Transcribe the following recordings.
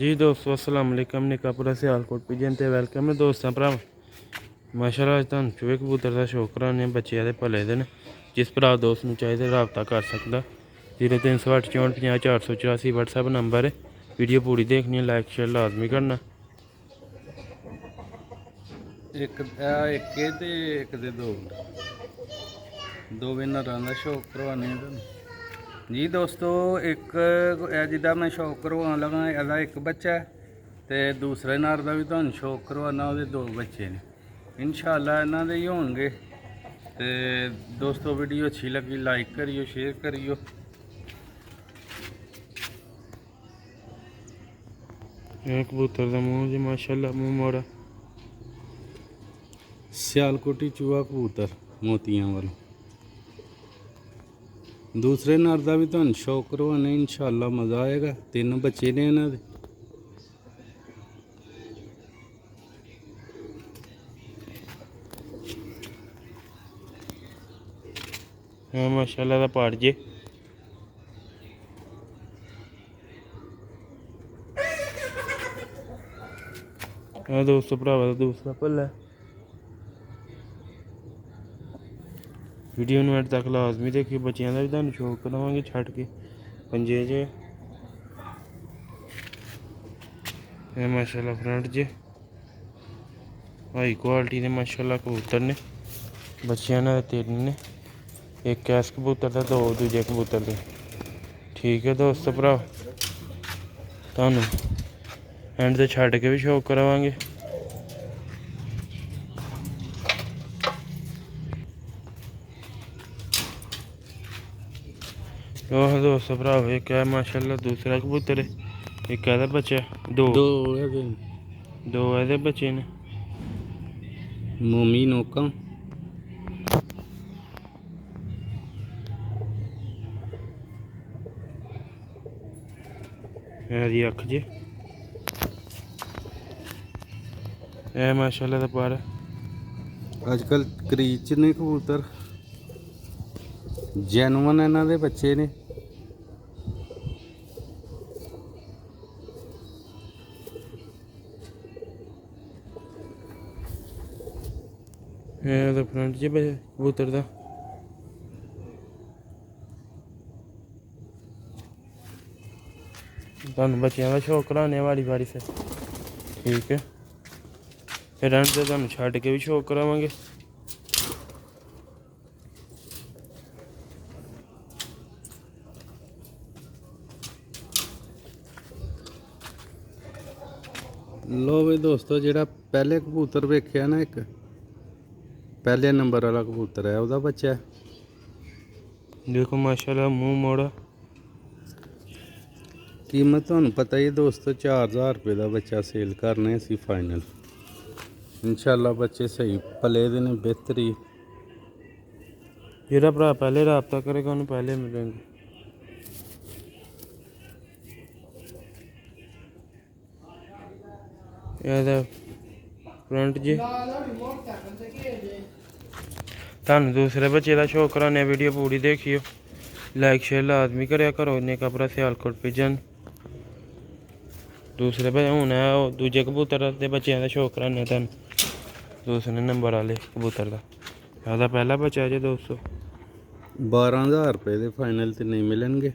जी दोस्तों अस्सलाम वालेकुम निकापुरा सियालकोट पिजन ते वेलकम है दोस्तों भरा माशाल्लाह अज तुहानूं चूहे कबूतर का शौक कराने बच्चे आदे भले दे न जिस भरा दोस्त नूं चाहिए रबता कर सकदा 0308 64 50 484 WhatsApp नंबर है। वीडियो पूरी देखनी है लाइक शेयर लाजमी करना। एक दे दो विनरां दा शौक करवाने जी दोस्तों। एक जिदा मैं शौक करवान लगा एदा एक बच्चा है तो दूसरे नर का भी तुहानूं शौक करवाना वो दो बच्चे ने इंशाअल्लाह इन्हां दे ही होणगे। ते दोस्तों वीडियो अच्छी लगी लाइक करियो शेयर करियो। कबूतर का मूँह जी माशाल्लाह मूँह मोड़ा सियालकोटी चूहा कबूतर मोतियां वाला दूसरे नर का भी तुहानूं शौक करवाने इंशाअल्लाह मज़ा आएगा। 3 बच्चे ने इन्हां दे। हाँ माशाल्लाह दा पाड़ जे दोस्तों भरावा दा दूसरा भला वीडियो नूं एंड तक लाजमी देखिए बच्चों का भी तुहानूं शौक करावांगे छड्ड के पंजे च माशाल्लाह फ्रंट जे हाई क्वालिटी दे माशाल्लाह कबूतर ने बच्चे इन्हां दे 3 ने एक ऐस कबूतर दा 2 दूजे कबूतर दे। ठीक है दोस्तों भरा तुहानूं एंड ते छड्ड के भी शौक करावांगे। दोस्तों भराओ एक है माशाल्लाह दूसरा कबूतर है एक एह्दा बच्चा दो एह्दे बच्चे ने मोमी नोका एह्दी अक्ख जे ए माशाल्लाह दा पार अजकल क्रीज च ने कबूतर जैनुअन इन्हां दे बच्चे ने। फ्रंट जे कबूतर दा तुहानूं बच्चों का शौक कराने वारी वारी से। ठीक है फिर एंड ते तुहानूं छड्ड के भी शौक करावांगे। लो भी दोस्तों जिहड़ा पहले कबूतर वेख्या ना एक पहले नंबर वाला कबूतर है वह बच्चा है। देखो माशाल्लाह मुँह मोड़ा कीमत तुहानूं पता ही दोस्तों 4000 रुपये का बच्चा सेल करने असीं फाइनल इंशाअल्लाह बच्चे सही पले दे ने बेहतरीन। जेह्ड़ा भरा पहले रबता करेगा उन्हें पहले मिलेंगे। एह्दा फ्रंट जे तुहानूं दूसरे बच्चे का शौक कराने वीडियो पूरी देखियो लाइक शेयर लाजमी करेआ करो निकापुरा सियालकोट पिजन दूसरे हून है दूजे कबूतर के बच्चों का शौक कराने तुहानूं दूसरे नंबर वाले कबूतर का एह्दा पहला बच्चा जे दोस्तों 12000 रुपये के फाइनल तो नहीं मिलेंगे।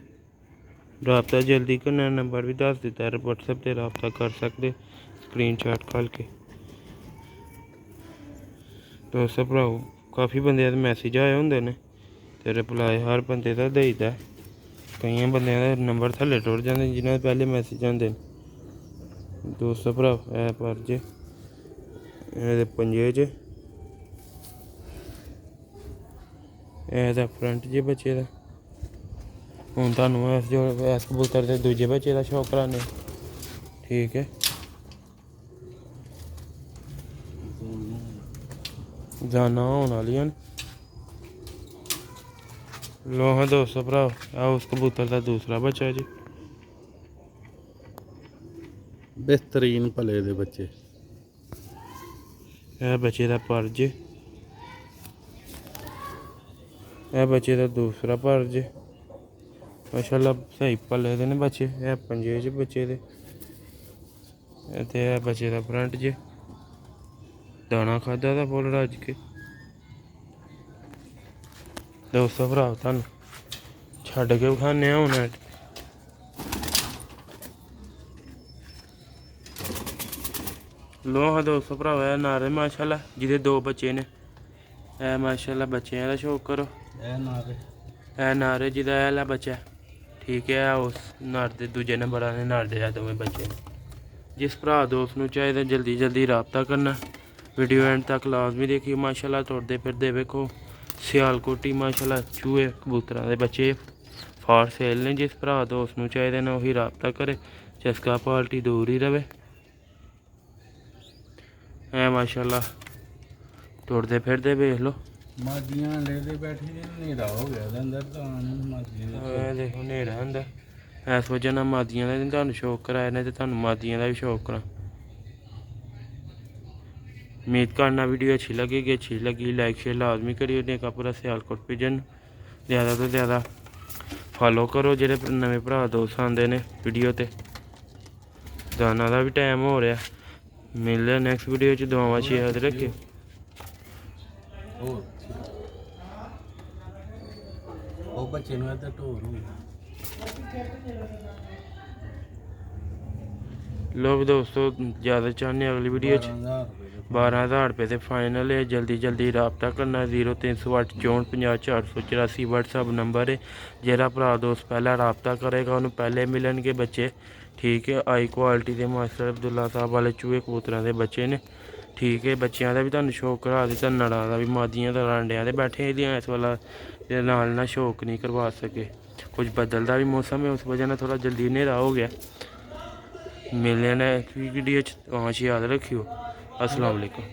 रबता जल्दी करना नंबर भी दस दिता है WhatsApp पर रबता कर सकते स्क्रीनशॉट खल के। दोस्तों भराओ काफ़ी बंदे मैसेज आए होंगे ने ते रिप्लाई हर बंदे का देईदा कई बंदे नंबर थल्ले टुट जाते जिन्होंने पहले मैसेज आते हैं। दोस्तों भराओ ऐ पर जे पंजे च एह्दा फ्रंट जे बच्चे का हूँ तुहानूं इस कबूतर के दूजे बच्चे का शौक कराने। ठीक है जाना होने वालियां न। लो हाँ दोस्तों भराओ आओ उस कबूतर का दूसरा बच्चा जी बेहतरीन पले दे बच्चे यह बच्चे का पर जे यह बच्चे का दूसरा पर जे माशाल्लाह सही पले दे ने बच्चे पंजे च बच्चे दे। ਇਹ ਤੇ ਹੈ ਬੱਚੇ ਦਾ ਫਰੰਟ ਜੇ ਦਾਣਾ ਖਾਦਾ ਦਾ ਫੁੱਲ ਰੱਜ ਕੇ। ਦੋਸਤੋ ਭਰਾ ਤੁਹਾਨੂੰ ਛੱਡ ਕੇ ਵਿਖਾਉਂਦੇ ਹਾਂ ਹੁਣ। ਲੋ ਹਾਂ ਦੋਸਤੋ ਭਰਾਵਾ ਨਾਰੇ ਮਾਸ਼ਾਅੱਲਾ ਜਿਹਦੇ 2 ਬੱਚੇ ਨੇ। ਇਹ ਮਾਸ਼ਾਅੱਲਾ ਬੱਚਿਆਂ ਦਾ ਸ਼ੌਕ ਕਰੋ। ਇਹ ਨਾਰੇ ਜਿਹਦਾ ਇਹ ਲਾ ਬੱਚਾ ਠੀਕ ਹੈ। ਉਸ ਨਰ ਦੇ ਦੂਜੇ ਨੰਬਰਾਂ ਦੇ ਨਰ ਦੇ ਆ ਦੋਵੇਂ ਬੱਚੇ ਨੇ। ਜਿਸ ਭਰਾ ਦੋਸਤ ਨੂੰ ਚਾਹੀਦਾ ਜਲਦੀ ਜਲਦੀ ਰਾਬਤਾ ਕਰਨਾ। ਵੀਡੀਓ ਐਂਡ ਤੱਕ ਲਾਜ਼ਮੀ ਦੇਖਿਓ। ਮਾਸ਼ਾਅੱਲਾ ਤੁਰਦੇ ਫਿਰਦੇ ਵੇਖੋ ਸਿਆਲਕੋਟੀ ਮਾਸ਼ਾਅੱਲਾ ਚੂਹੇ ਕਬੂਤਰਾਂ ਦੇ ਬੱਚੇ ਫਾਰ ਸੇਲ ਨੇ। ਜਿਸ ਭਰਾ ਦੋਸਤ ਨੂੰ ਚਾਹੀਦੇ ਨੇ ਉਹੀ ਰਾਬਤਾ ਕਰੇ। ਚਸਕਾ ਪਾਲਟੀ ਦੂਰ ਹੀ ਰਵੇ। ਐ ਮਾਸ਼ਾਅੱਲਾ ਤੁਰਦੇ ਫਿਰਦੇ ਵੇਖ ਲਓ। ਮਾਦੀਆਂ ਲੈ ਦੇ ਬੈਠੀ ਨੇ ਹਨੇਰਾ ਹੋ ਗਿਆ ਉਹਦੇ ਅੰਦਰ ਤਾਂ ਮਾਦੀਆਂ ਦੇਖੋ ਹਨੇਰਾ ਹੁੰਦਾ ਇਸ ਵਜ੍ਹਾ ਨਾਲ ਮਾਦੀਆਂ ਦਾ ਨਹੀਂ ਤੁਹਾਨੂੰ ਸ਼ੌਕ ਕਰਾਇਆ ਨੇ ਤੇ ਤੁਹਾਨੂੰ ਮਾਦੀਆਂ ਦਾ ਵੀ ਸ਼ੌਕ ਕਰਾਂ। उम्मीद करना वीडियो अच्छी लगी लाइक शेयर लाजमी करियो। नेका पूरा सियालकोट पिजन ज़्यादा तो ज़्यादा फॉलो करो जेह्ड़े नवे भरा दोस्त आंदे ने वीडियो ते। गाना का भी टाइम हो रहा। मिलने नैक्सट वीडियो च दुआवां याद रखियो। बच्चे ढोर लोग दोस्तों ज़्यादा चाहने अगली वीडियो 12,000 रुपये से फाइनल है। जल्दी रबता करना 0308 64 50 484 व्हाट्सअप नंबर है। जरा भरा दोस्त पहला रबता करेगा उन्होंने पहले मिलनगे बच्चे ठीक है। हाई क्वालिटी के मास्टर अब्दुल्ला साहब वाले चूहे कबूतरों के बच्चे ने ठीक है। बच्चों का भी तुहानू शौक करा दिता नड़ा का भी मादियां का रांडिया के बैठे इस वाला ना शौक नहीं करवा सके। कुछ बदलता भी मौसम है उस वजह से थोड़ा जल्दी हनेरा हो गया। मिलने ने वीडियो याद रखियो। अस्सलाम वालेकुम।